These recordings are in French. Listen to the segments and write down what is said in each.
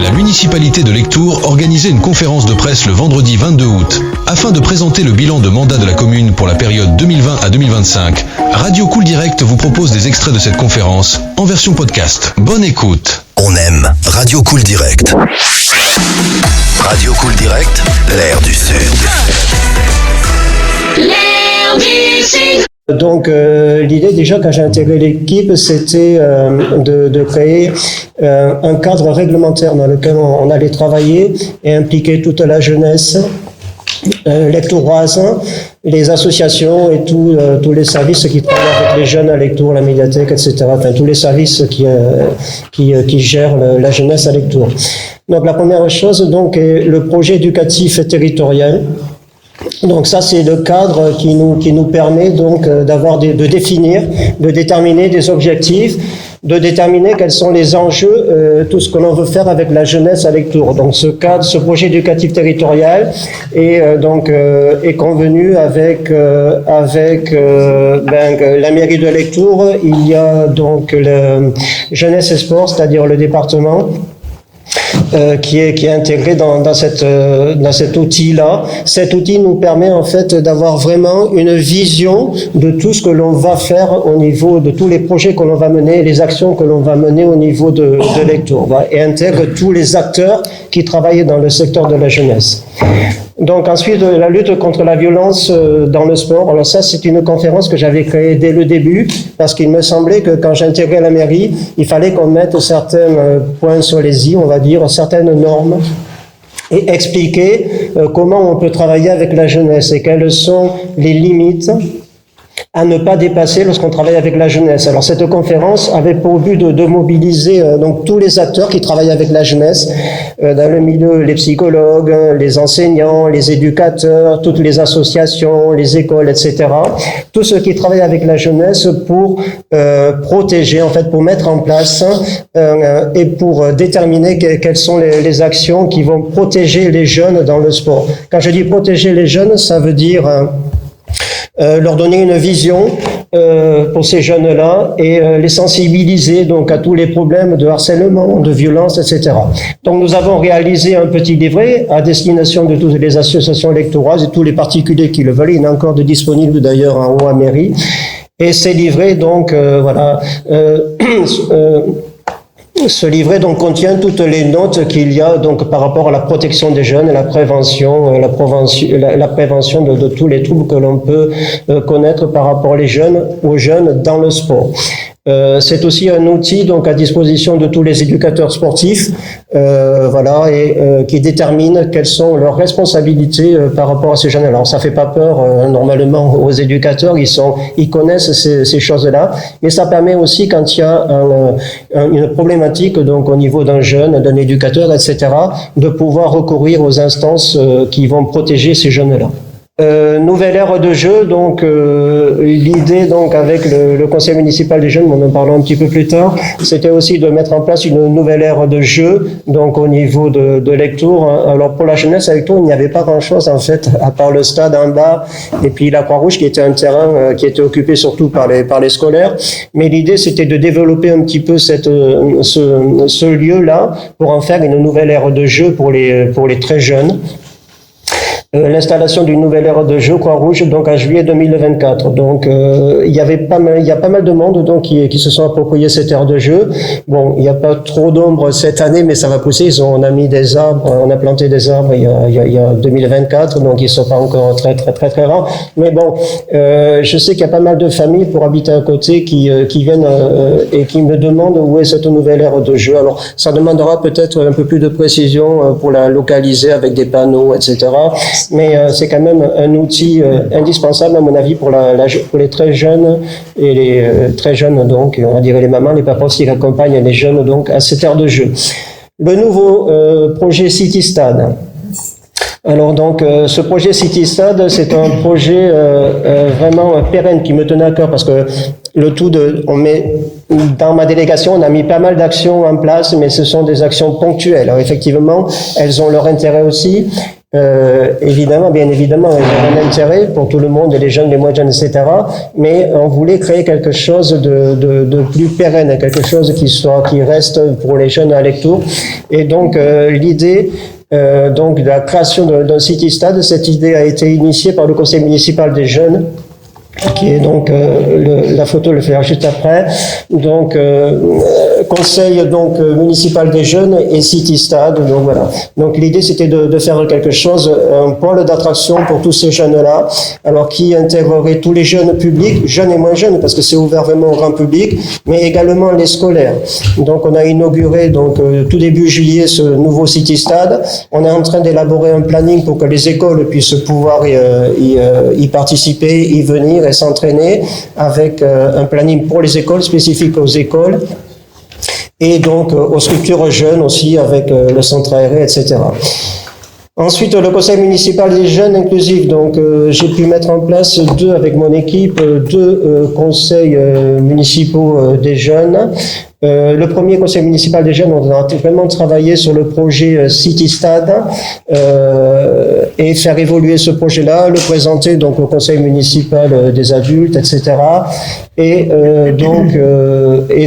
la municipalité de Lectoure organisait une conférence de presse le vendredi 22 août. Afin de présenter le bilan de mandat de la commune pour la période 2020 à 2025, Radio Cool Direct vous propose des extraits de cette conférence en version podcast. Bonne écoute. On aime Radio Cool Direct. Radio Cool Direct, l'air du Sud. L'air du Sud. Donc l'idée déjà quand j'ai intégré l'équipe, c'était de créer un cadre réglementaire dans lequel on allait travailler et impliquer toute la jeunesse lectouroise, les associations et tous les services qui travaillent avec les jeunes à Lectoure, la médiathèque, etc. Enfin tous les services qui gèrent la jeunesse à Lectoure. Donc la première chose donc est le projet éducatif territorial. Donc ça c'est le cadre qui nous permet donc de déterminer des objectifs, de déterminer quels sont les enjeux, tout ce que l'on veut faire avec la jeunesse à Lectoure. Donc ce projet éducatif territorial est convenu avec la mairie de Lectoure. Il y a donc le jeunesse et sport, c'est-à-dire le département. Qui est intégré dans cet outil-là. Cet outil nous permet en fait d'avoir vraiment une vision de tout ce que l'on va faire au niveau de tous les projets que l'on va mener, les actions que l'on va mener au niveau de Lectoure, et intègre tous les acteurs qui travaillent dans le secteur de la jeunesse. Donc ensuite, la lutte contre la violence dans le sport. Alors ça, c'est une conférence que j'avais créée dès le début, parce qu'il me semblait que quand j'intégrais la mairie, il fallait qu'on mette certains points sur les i, on va dire, certaines normes, et expliquer comment on peut travailler avec la jeunesse et quelles sont les limites à ne pas dépasser lorsqu'on travaille avec la jeunesse. Alors cette conférence avait pour but de mobiliser donc tous les acteurs qui travaillent avec la jeunesse dans le milieu, les psychologues, les enseignants, les éducateurs, toutes les associations, les écoles, etc. Tous ceux qui travaillent avec la jeunesse pour protéger, en fait, pour mettre en place et pour déterminer quelles sont les actions qui vont protéger les jeunes dans le sport. Quand je dis protéger les jeunes, ça veut dire leur donner une vision pour ces jeunes-là et les sensibiliser donc à tous les problèmes de harcèlement, de violence, etc. Donc nous avons réalisé un petit livret à destination de toutes les associations lectoureuses et tous les particuliers qui le veulent. Il est encore disponible d'ailleurs en haut à mairie. Et ces livrets donc ce livret donc contient toutes les notes qu'il y a donc par rapport à la protection des jeunes, la prévention de tous les troubles que l'on peut connaître par rapport aux jeunes dans le sport. C'est aussi un outil donc à disposition de tous les éducateurs sportifs, qui détermine quelles sont leurs responsabilités par rapport à ces jeunes. Alors ça fait pas peur normalement aux éducateurs, ils connaissent ces choses-là, mais ça permet aussi quand il y a une problématique donc au niveau d'un jeune, d'un éducateur, etc., de pouvoir recourir aux instances qui vont protéger ces jeunes-là. Nouvelle ère de jeu, donc l'idée donc avec le conseil municipal des jeunes, on en parlera un petit peu plus tard, c'était aussi de mettre en place une nouvelle ère de jeu, donc au niveau de Lectoure. Alors pour la jeunesse à Lectoure, il n'y avait pas grand-chose en fait, à part le stade en bas et puis la Croix-Rouge qui était un terrain qui était occupé surtout par les scolaires. Mais l'idée c'était de développer un petit peu ce lieu-là pour en faire une nouvelle ère de jeu pour les très jeunes. L'installation d'une nouvelle ère de jeu Croix-Rouge donc en juillet 2024. Donc il y a pas mal de monde donc qui se sont appropriés cette ère de jeu. Bon, il n'y a pas trop d'ombre cette année, mais ça va pousser. On a mis des arbres, on a planté des arbres il y a 2024, donc ils sont pas encore très rares. Mais bon, je sais qu'il y a pas mal de familles pour habiter à côté qui viennent et qui me demandent où est cette nouvelle ère de jeu. Alors ça demandera peut-être un peu plus de précision pour la localiser avec des panneaux, etc. Mais c'est quand même un outil indispensable à mon avis pour les très jeunes et les très jeunes donc on va dire les mamans, les papas aussi qui accompagnent les jeunes donc à cette ère de jeu. Le nouveau projet City Stade. Alors donc ce projet City Stade, c'est un projet vraiment pérenne qui me tenait à cœur parce que dans ma délégation, on a mis pas mal d'actions en place, mais ce sont des actions ponctuelles. Alors effectivement, elles ont leur intérêt aussi. Évidemment, bien évidemment, il y a un intérêt pour tout le monde, les jeunes, les moins jeunes, etc. Mais on voulait créer quelque chose de plus pérenne, quelque chose qui reste pour les jeunes à Lectoure. Et donc, l'idée donc de la création d'un city-stade, cette idée a été initiée par le conseil municipal des jeunes, qui est donc la photo le fait juste après. Donc conseil donc municipal des jeunes et City Stade. Donc voilà. Donc l'idée c'était de faire quelque chose, un pôle d'attraction pour tous ces jeunes-là, alors qui intégrerait tous les jeunes publics, jeunes et moins jeunes, parce que c'est ouvert vraiment au grand public, mais également les scolaires. Donc on a inauguré donc tout début juillet ce nouveau City Stade. On est en train d'élaborer un planning pour que les écoles puissent pouvoir y participer, y venir et s'entraîner, avec un planning pour les écoles, spécifique aux écoles, et donc aux structures jeunes aussi, avec le centre aéré, etc. Ensuite, le conseil municipal des jeunes inclusifs. Donc, j'ai pu mettre en place avec mon équipe, deux conseils municipaux des jeunes. Le premier conseil municipal des jeunes, on a vraiment travaillé sur le projet City Stade et faire évoluer ce projet-là, le présenter donc au conseil municipal des adultes, etc. Et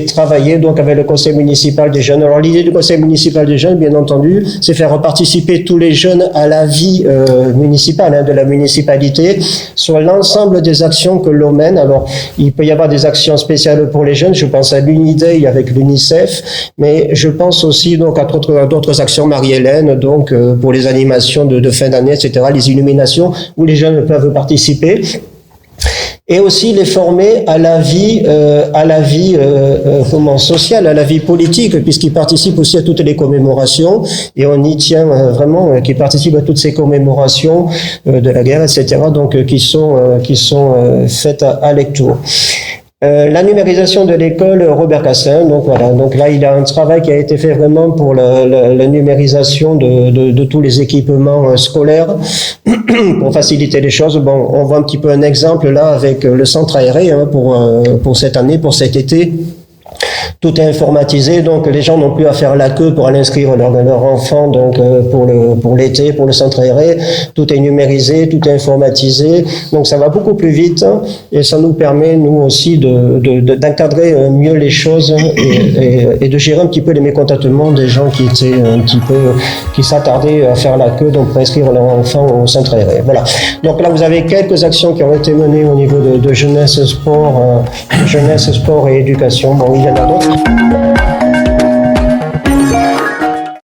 travailler donc avec le conseil municipal des jeunes. Alors l'idée du conseil municipal des jeunes, bien entendu, c'est faire participer tous les jeunes à la vie municipale, de la municipalité, sur l'ensemble des actions que l'on mène. Alors il peut y avoir des actions spéciales pour les jeunes. Je pense à l'Uniday avec l'UNICEF, mais je pense aussi donc à d'autres actions, Marie-Hélène, donc pour les animations de fin d'année, etc., les illuminations où les jeunes peuvent participer. Et aussi les former à la vie sociale, à la vie politique, puisqu'ils participent aussi à toutes les commémorations, et on y tient vraiment qu'ils participent à toutes ces commémorations de la guerre, etc., donc qui sont faites à Lectoure. La numérisation de l'école Robert Cassin, donc voilà. Donc là, il y a un travail qui a été fait vraiment pour la numérisation de tous les équipements scolaires pour faciliter les choses. Bon, on voit un petit peu un exemple là avec le centre aéré pour cette année, pour cet été. Tout est informatisé, donc les gens n'ont plus à faire la queue pour aller inscrire leur enfant, donc pour l'été, pour le centre aéré. Tout est numérisé, tout est informatisé, donc ça va beaucoup plus vite et ça nous permet nous aussi d'encadrer mieux les choses et de gérer un petit peu les mécontentements des gens qui étaient qui s'attardaient à faire la queue donc pour inscrire leur enfant au centre aéré. Voilà. Donc là vous avez quelques actions qui ont été menées au niveau de jeunesse, sport et éducation. Bon, il y en a d'autres.